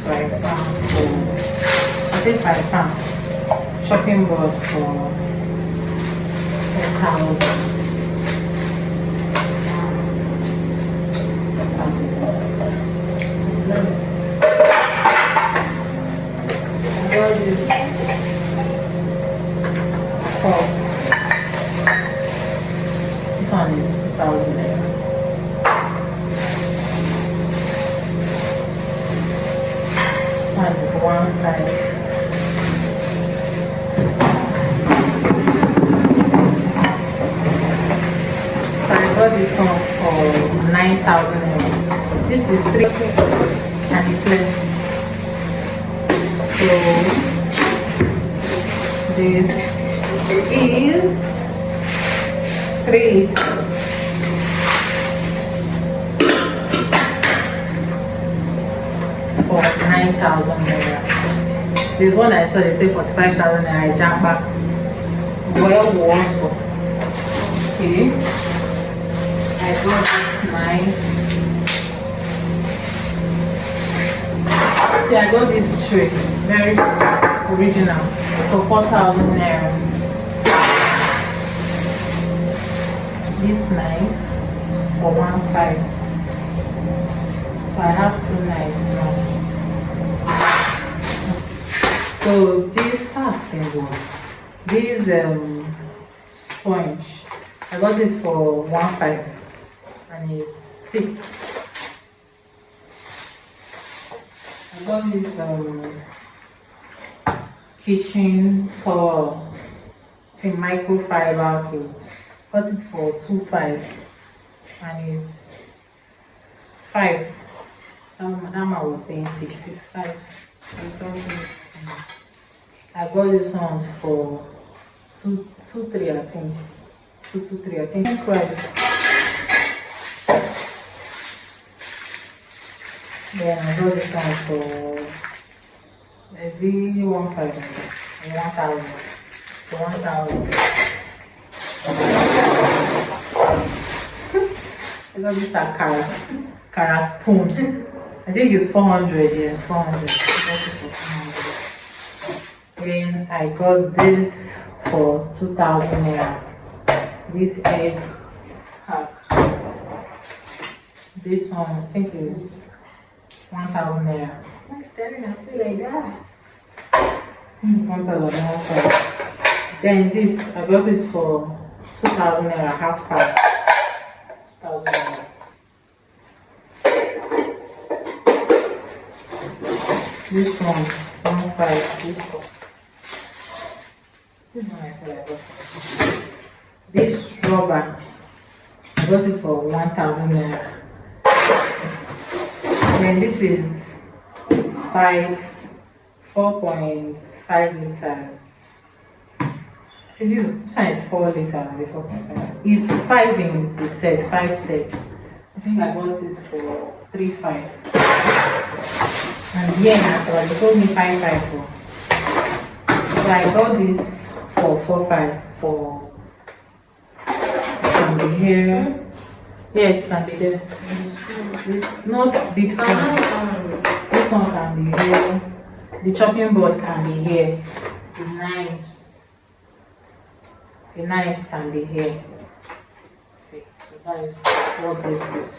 fry pan for, I think fry pan, chopping board for 1,000. All this pots. This one is 2,000 naira. This one is 1,500. So I got this one for 9,000 naira. This is 3 and it's left. So this is 3 liters. For 9,000 naira. This one I saw they say 45,000 naira. I jump back. Well, also. Okay. I got this knife. See, I got this tray, very original, for 4,000 naira. This knife for 1,500. So I have 2 knives now. So this sponge, I got it for 1,500 and it's 6. I got this kitchen towel, it's a microfiber cloth. Got it for 2,500 and it's 5. That was saying 6, it's 5. I got this ones for 2,300, I think. 2,300, I think. Then I got this one for 1,500, 1,000, 1,000. I got this Kara spoon. I think it's 400, yeah, 400. Then I got this for 2,000 naira. This egg pack. This one I think is 1,000 naira. I'm staring at it like that. I think it's 1,000 naira. Then this, I got this for 2,000 naira, half pack. 2,000 naira. This one, 1,500. This one I said I got. This rubber, I got it for 1,000 naira. Then this is 4.5 liters. See, this one is 4 liters and 4.5. It's 5 in the set, 5 sets. I think I got it for 3,500. And yeah, so they told me 5,500. So I got this for 4,500 for. It can be here. Yes, it can be there. This not big spoon. This one can be here. The chopping board can be here. The knives can be here. See, so that is what this is.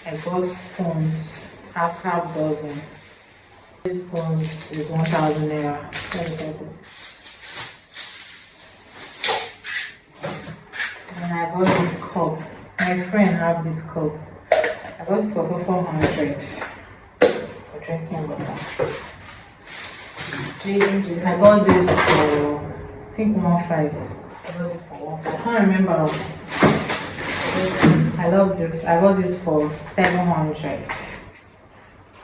I got spoons, half dozen. This spoons is 1,000 naira. And I got this cup. My friend have this cup. I got this for 400 for drinking water. I got this for, I think 1,500. I got this for 1,500. I can't remember. I love this. I got this for 700.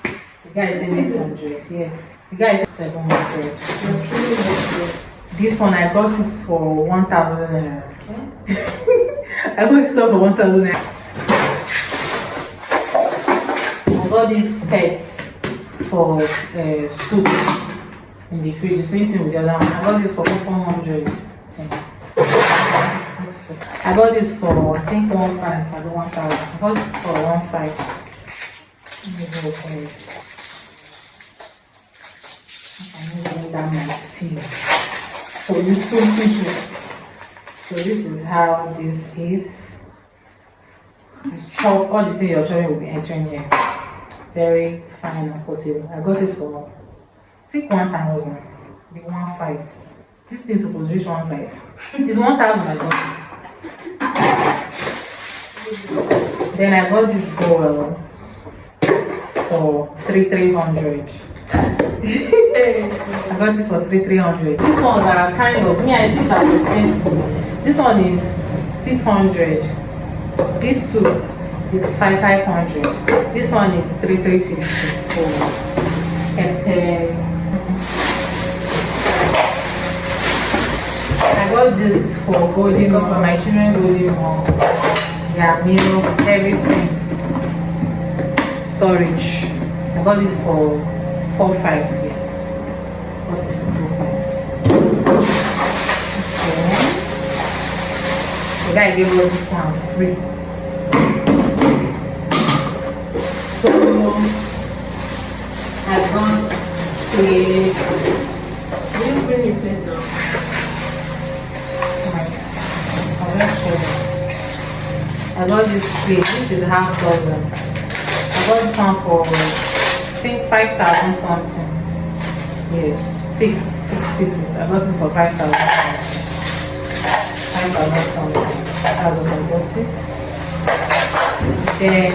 The guy is 800. Yes, the guy is 700. This one I got it for 1,000 naira. I got this for 1,000 naira. I got these sets for soup in the fridge. The same thing with the other one. I got this for 400. I got this for, I think 1,500 for the 1,000. I got this for 1,500. Let me go open it. I'm going down my steam for YouTube people. So this is how this is. It's chop, all the things your children will be entering here. Very fine and portable. I got it for take 1,000. Be 1,500. This thing is supposed to reach 1,500. It's 1,000 I got it. Then I got this bowl for 3,300. I got it for 3,300. These ones are kind of me. I see it as expensive. This one is 600. These two is 5,500. This one is 3,350. I got this for golden for my children golden more. Yeah, milk, everything. Storage. I got this for 4,500. Yes. What is it? 4,500. Okay. The guy gave us this one free. So I got plates. Will you bring your plate now? I got this plate. This is half dozen. I got this one for I think 5,000 something. Yes, six pieces. I got it for 5,000 something. That's what I got it. Then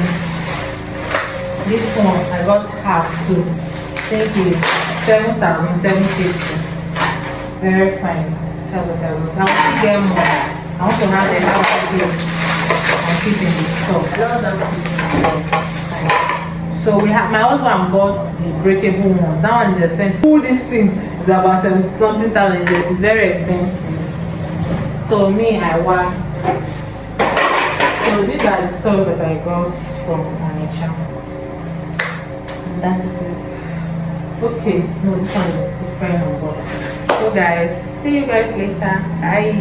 this one I got half too. I think it's 7,750. Very fine. That's what I got. I want to get more. I want to have the house clothes and keep in the store. So we have my husband bought the breakable one. That one is expensive. All this thing is about 70 something thousand. It's very expensive. So me, I want. So these are the stores that I got from Onitsha. And that is it. Okay, no, this one is different. So guys, see you guys later. Bye.